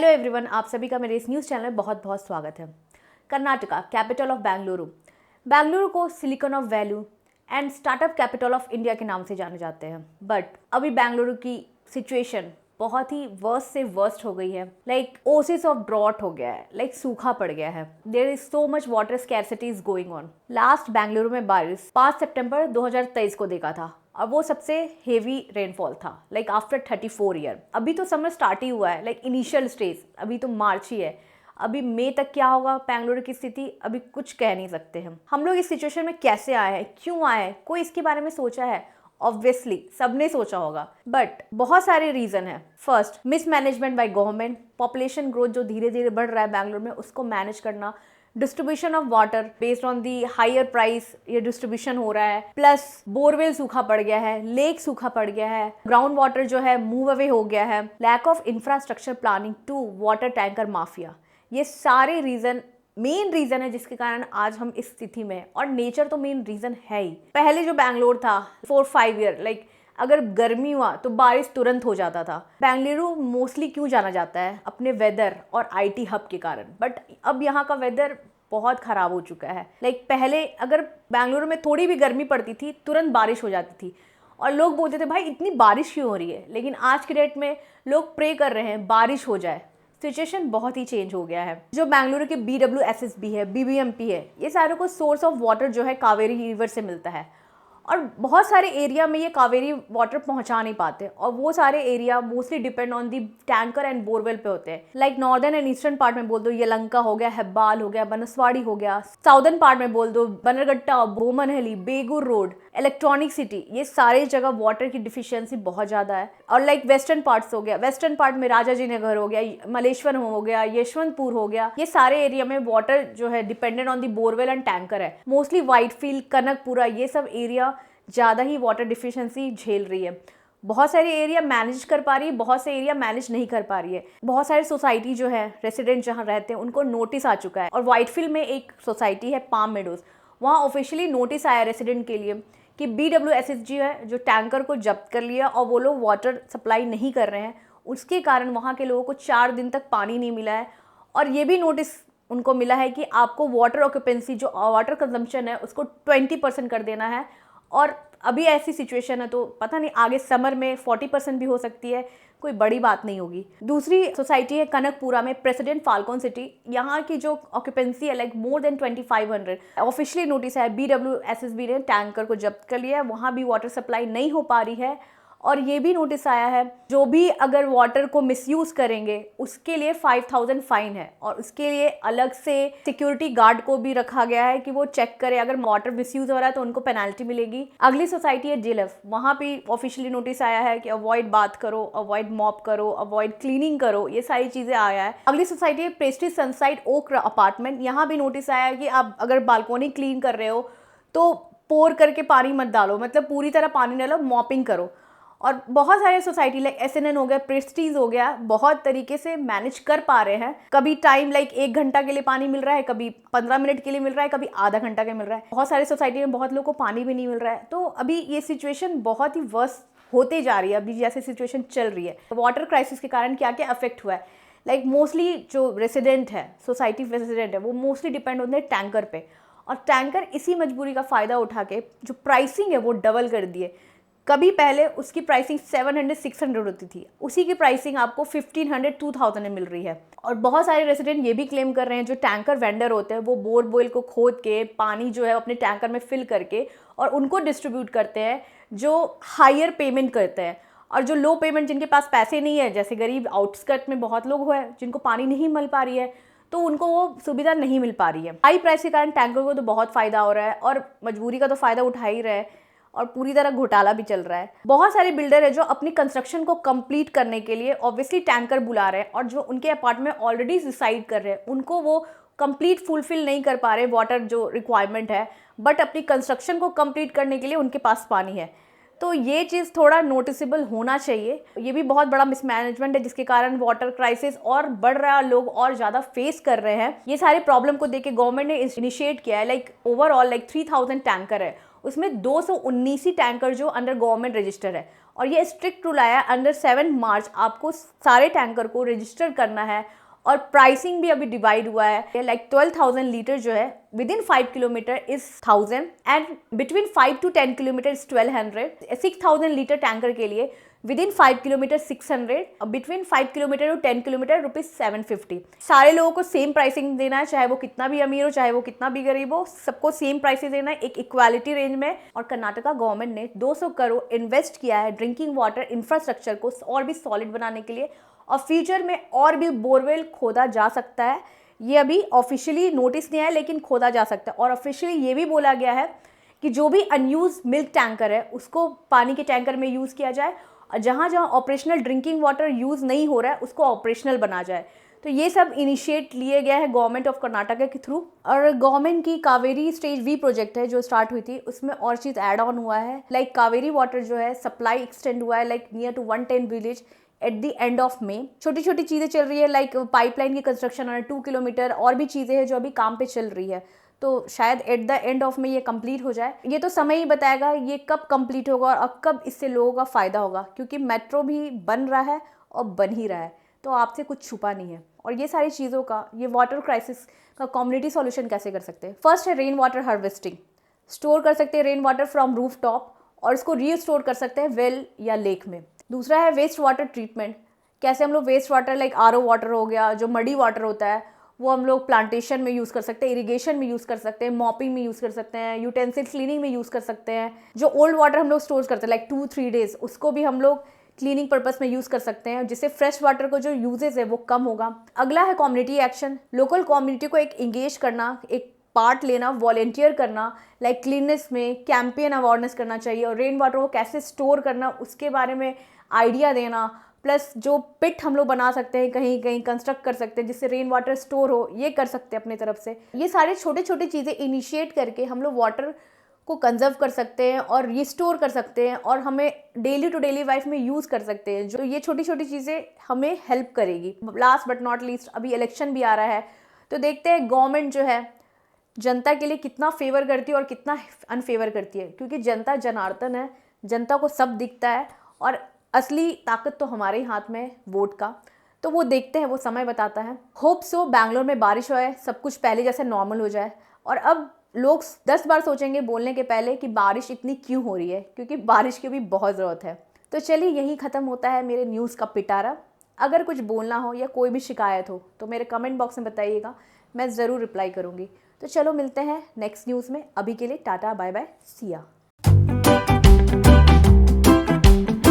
Hello everyone, आप सभी का मेरे इस न्यूज़ चैनल में बहुत बहुत स्वागत है। Karnataka, capital of Bengaluru. बेंगलुरु को silicon of value and startup capital of India के नाम से जाने जाते हैं। बट अभी बेंगलुरु की सिचुएशन बहुत ही वर्स्ट से वर्स्ट हो गई है। लाइक ओसिस ऑफ ड्रॉट हो गया है, लाइक सूखा पड़ गया है। There is so much water scarcity is going on. Last Bengaluru में बारिश 5 सितंबर 2023 को देखा था और वो सबसे हेवी रेनफॉल था, लाइक आफ्टर 34 ईयर। अभी तो समर स्टार्ट ही हुआ है, लाइक इनिशियल स्टेज, अभी तो मार्च ही है। अभी मई तक क्या होगा बेंगलुरु की स्थिति अभी कुछ कह नहीं सकते हम लोग इस सिचुएशन में कैसे आए हैं, क्यों आए हैं, कोई इसके बारे में सोचा है? ऑब्वियसली सबने सोचा होगा, बट बहुत सारे रीजन है। First, mismanagement by government. Population growth जो धीरे धीरे बढ़ रहा है बेंगलुरु में, उसको मैनेज करना। Distribution of water based on the higher price, ये डिस्ट्रीब्यूशन हो रहा है। प्लस बोरवेल सूखा पड़ गया है, लेक सूखा पड़ गया है, ग्राउंड वाटर जो है मूव अवे हो गया है। Lack of infrastructure planning to water tanker mafia, ये सारे रीजन मेन रीजन है जिसके कारण आज हम इस स्थिति में हैं। और नेचर तो मेन रीजन है ही। पहले जो बैंगलोर था 4-5 ईयर, लाइक अगर गर्मी हुआ तो बारिश तुरंत हो जाता था। बेंगलुरु मोस्टली क्यों जाना जाता है? अपने वेदर और आईटी हब के कारण। बट अब यहाँ का वेदर बहुत खराब हो चुका है। लाइक पहले अगर बेंगलुरु में थोड़ी भी गर्मी पड़ती थी तुरंत बारिश हो जाती थी और लोग बोलते थे भाई इतनी बारिश क्यों हो रही है। लेकिन आज के डेट में लोग प्रे कर रहे हैं बारिश हो जाए। सिचुएशन बहुत ही चेंज हो गया है। जो बेंगलुरु के BWSSB है, BBMP है, ये सारों को सोर्स ऑफ वाटर जो है कावेरी रिवर से मिलता है और बहुत सारे एरिया में ये कावेरी वाटर पहुंचा नहीं पाते और वो सारे area mostly depend on the tanker and borewell पे होते हैं। Like northern and eastern part में बोल दो यलंका हो गया, हेब्बाल हो गया, बनसवाड़ी हो गया। साउदर्न पार्ट में बोल दो बनरगट्टा, बोमनहली, बेगूर रोड, इलेक्ट्रॉनिक सिटी, ये सारी जगह वाटर की डिफिशियंसी बहुत ज़्यादा है। और लाइक वेस्टर्न पार्ट्स हो गया, वेस्टर्न पार्ट में राजाजी नगर हो गया, मलेश्वर हो गया, यशवंतपुर हो गया, ये सारे एरिया में वाटर जो है dependent on the borewell and tanker है। मोस्टली व्हाइटफील्ड, कनकपुरा, ये सब एरिया ज़्यादा ही वाटर डिफिशिएंसी झेल रही है। बहुत सारे एरिया मैनेज कर पा रही है, बहुत से एरिया मैनेज नहीं कर पा रही है। बहुत सारे सोसाइटी जो है रेसिडेंट जहाँ रहते हैं उनको नोटिस आ चुका है। और व्हाइटफील्ड में एक सोसाइटी है पाम मेडोज, वहाँ ऑफिशियली नोटिस आया रेसिडेंट के लिए कि BWSSG है जो टैंकर को जब्त कर लिया और वो लोग वाटर सप्लाई नहीं कर रहे हैं। उसके कारण वहाँ के लोगों को 4 दिन तक पानी नहीं मिला है। और ये भी नोटिस उनको मिला है कि आपको वाटर ऑक्यूपेंसी जो वाटर कंजम्पशन है उसको 20% कर देना है। और अभी ऐसी सिचुएशन है तो पता नहीं आगे समर में 40% भी हो सकती है, कोई बड़ी बात नहीं होगी। दूसरी सोसाइटी है कनकपुरा में, प्रेसिडेंट फाल्कन सिटी। यहाँ की जो ऑक्यूपेंसी है like more than 2500। Officially notice है BWSSB ने टैंकर को जब्त कर लिया है, वहाँ भी वाटर सप्लाई नहीं हो पा रही है। और ये भी नोटिस आया है जो भी अगर वाटर को मिसयूज करेंगे उसके लिए 5000 फाइन है। और उसके लिए अलग से सिक्योरिटी गार्ड को भी रखा गया है कि वो चेक करे, अगर वाटर मिसयूज हो रहा है तो उनको पेनल्टी मिलेगी। अगली सोसाइटी है DLF, वहाँ भी ऑफिशियली नोटिस आया है कि अवॉइड बात करो, अवॉइड मॉप करो, अवॉइड क्लीनिंग करो, ये सारी चीजें आया है। अगली सोसाइटी है प्रेस्टीज सनसाइड ओक अपार्टमेंट, यहाँ भी नोटिस आया है कि आप अगर बालकोनी क्लीन कर रहे हो तो पोर करके पानी मत डालो, मतलब पूरी तरह पानी डालो, मॉपिंग करो। और बहुत सारे सोसाइटी लाइक SNN हो गया, प्रेस्टीज हो गया, बहुत तरीके से मैनेज कर पा रहे हैं। कभी टाइम लाइक 1 घंटा के लिए पानी मिल रहा है, कभी 15 मिनट के लिए मिल रहा है, कभी आधा घंटा के मिल रहा है। बहुत सारे सोसाइटी में बहुत लोगों को पानी भी नहीं मिल रहा है। तो अभी ये सिचुएशन बहुत ही वर्स्ट होते जा रही है। अभी जैसे सिचुएशन चल रही है, वाटर क्राइसिस के कारण क्या क्या अफेक्ट हुआ है। लाइक मोस्टली जो रेसिडेंट है, सोसाइटी रेसिडेंट है, वो मोस्टली डिपेंड होते हैं टैंकर पे। और टैंकर इसी मजबूरी का फ़ायदा उठा के जो प्राइसिंग है वो डबल कर दिए। कभी पहले उसकी प्राइसिंग 700-600 होती थी, उसी की प्राइसिंग आपको 1500-2000 में मिल रही है। और बहुत सारे रेसिडेंट ये भी क्लेम कर रहे हैं जो टैंकर वेंडर होते हैं वो बोरवेल को खोद के पानी जो है अपने टैंकर में फिल करके और उनको डिस्ट्रीब्यूट करते हैं जो हायर पेमेंट करते हैं। और जो लो पेमेंट, जिनके पास पैसे नहीं है, जैसे गरीब आउटस्कर्ट में बहुत लोग हुए जिनको पानी नहीं मिल पा रही है, तो उनको वो सुविधा नहीं मिल पा रही है। हाई प्राइस के कारण टैंकर को तो बहुत फ़ायदा हो रहा है और मजबूरी का तो फ़ायदा उठा ही रहा है और पूरी तरह घोटाला भी चल रहा है। बहुत सारे बिल्डर है जो अपनी कंस्ट्रक्शन को कंप्लीट करने के लिए ऑब्वियसली टैंकर बुला रहे हैं और जो उनके अपार्टमेंट में ऑलरेडी रिसाइड कर रहे हैं उनको वो कंप्लीट फुलफिल नहीं कर पा रहे वाटर जो रिक्वायरमेंट है, बट अपनी कंस्ट्रक्शन को कंप्लीट करने के लिए उनके पास पानी है। तो ये चीज़ थोड़ा नोटिसेबल होना चाहिए। ये भी बहुत बड़ा मिसमैनेजमेंट है जिसके कारण वाटर क्राइसिस और बढ़ रहा है, लोग और ज़्यादा फेस कर रहे हैं। ये सारे प्रॉब्लम को देख के गवर्नमेंट ने इनिशिएट किया है। लाइक ओवरऑल लाइक 3000 टैंकर है, उसमें 219 ही टैंकर जो अंडर गवर्नमेंट रजिस्टर है और ये स्ट्रिक्ट रूल आया अंडर 7 मार्च आपको सारे टैंकर को रजिस्टर करना है। और प्राइसिंग भी अभी डिवाइड हुआ है, लाइक 12,000 लीटर जो है within 5 kilometre is 1000 and between 5 to 10 kilometre is 1200। 6,000 litre tanker के लिए within 5 kilometre 600, between 5 kilometre to 10 kilometre ₹750। सारे लोगों को सेम प्राइसिंग देना है, चाहे वो कितना भी अमीर हो चाहे वो कितना भी गरीब हो, सबको सेम प्राइसिंग देना है, एक इक्वालिटी रेंज में। और कर्नाटका गवर्नमेंट ने 200 करोड़ इन्वेस्ट किया है ड्रिंकिंग वाटर इंफ्रास्ट्रक्चर को और भी सॉलिड बनाने के लिए, और फ्यूचर में और भी बोरवेल खोदा जा सकता है। ये अभी ऑफिशियली नोटिस नहीं आया लेकिन खोदा जा सकता है। और ऑफिशियली ये भी बोला गया है कि जो भी अनयूज मिल्क टैंकर है उसको पानी के टैंकर में यूज़ किया जाए, और जहाँ जहाँ ऑपरेशनल ड्रिंकिंग वाटर यूज़ नहीं हो रहा है उसको ऑपरेशनल बना जाए। तो ये सब इनिशिएट लिए गया है गवर्नमेंट ऑफ कर्नाटका के थ्रू। और गवर्नमेंट की कावेरी स्टेज वी प्रोजेक्ट है जो स्टार्ट हुई थी, उसमें और चीज़ ऐड ऑन हुआ है, लाइक कावेरी वाटर जो है सप्लाई एक्सटेंड हुआ है like near to 110 village at the end of May. छोटी छोटी चीज़ें चल रही है, लाइक पाइपलाइन की कंस्ट्रक्शन है 2 किलोमीटर, और भी चीज़ें हैं जो अभी काम पे चल रही है। तो शायद एट द एंड ऑफ में ये कंप्लीट हो जाए। ये तो समय ही बताएगा ये कब कंप्लीट होगा और कब इससे लोगों का फ़ायदा होगा, क्योंकि मेट्रो भी बन रहा है और बन ही रहा है, तो आपसे कुछ छुपा नहीं है। और ये सारी चीज़ों का, ये वाटर क्राइसिस का कम्युनिटी सॉल्यूशन कैसे कर सकते हैं। फर्स्ट है रेन वाटर हार्वेस्टिंग। स्टोर कर सकते हैं rain water from roof top और इसको रीस्टोर कर सकते हैं वेल या लेक में। दूसरा है वेस्ट वाटर ट्रीटमेंट। कैसे हम लोग waste water like RO water हो गया, जो मडी वाटर होता है वो हम लोग प्लांटेशन में यूज़ कर सकते हैं, इरिगेशन में यूज़ कर सकते हैं, मॉपिंग में यूज़ कर सकते हैं, यूटेंसिल क्लीनिंग में यूज़ कर सकते हैं। जो ओल्ड वाटर हम लोग स्टोर करते हैं लाइक 2-3 डेज, उसको भी हम लोग क्लीनिंग पर्पस में यूज़ कर सकते हैं, जिससे फ्रेश वाटर को जो यूजेज है वो कम होगा। अगला है कम्युनिटी एक्शन। लोकल कम्युनिटी को एक इंगेज करना, एक पार्ट लेना, वॉलेंटियर करना, लाइक क्लीननेस में कैंपेन अवेयरनेस करना चाहिए, और रेन वाटर को कैसे स्टोर करना उसके बारे में आइडिया देना। प्लस जो पिट हम लोग बना सकते हैं, कहीं कहीं कंस्ट्रक्ट कर सकते हैं जिससे रेन वाटर स्टोर हो, ये कर सकते हैं अपनी तरफ से। ये सारे छोटे छोटे चीज़ें इनिशिएट करके हम लोग वाटर को कंजर्व कर सकते हैं और रिस्टोर कर सकते हैं, और हमें डेली टू डेली लाइफ में यूज़ कर सकते हैं। जो ये छोटी छोटी चीज़ें हमें हेल्प करेगी। लास्ट बट नॉट लीस्ट, अभी इलेक्शन भी आ रहा है, तो देखते हैं गवर्नमेंट जो है जनता के लिए कितना फेवर करती है और कितना अनफेवर करती है, क्योंकि जनता जनार्दन है, जनता को सब दिखता है, और असली ताकत तो हमारे ही हाथ में है वोट का। तो वो देखते हैं, वो समय बताता है। होप सो बैंगलोर में बारिश हो, सब कुछ पहले जैसे नॉर्मल हो जाए, और अब लोग 10 बार सोचेंगे बोलने के पहले कि बारिश इतनी क्यों हो रही है, क्योंकि बारिश की भी बहुत ज़रूरत है। तो चलिए, यही ख़त्म होता है मेरे न्यूज़ का पिटारा। अगर कुछ बोलना हो या कोई भी शिकायत हो तो मेरे कमेंट बॉक्स में बताइएगा, मैं ज़रूर रिप्लाई करूँगी। तो चलो मिलते हैं नेक्स्ट न्यूज़ में। अभी के लिए टाटा बाय बाय, सिया।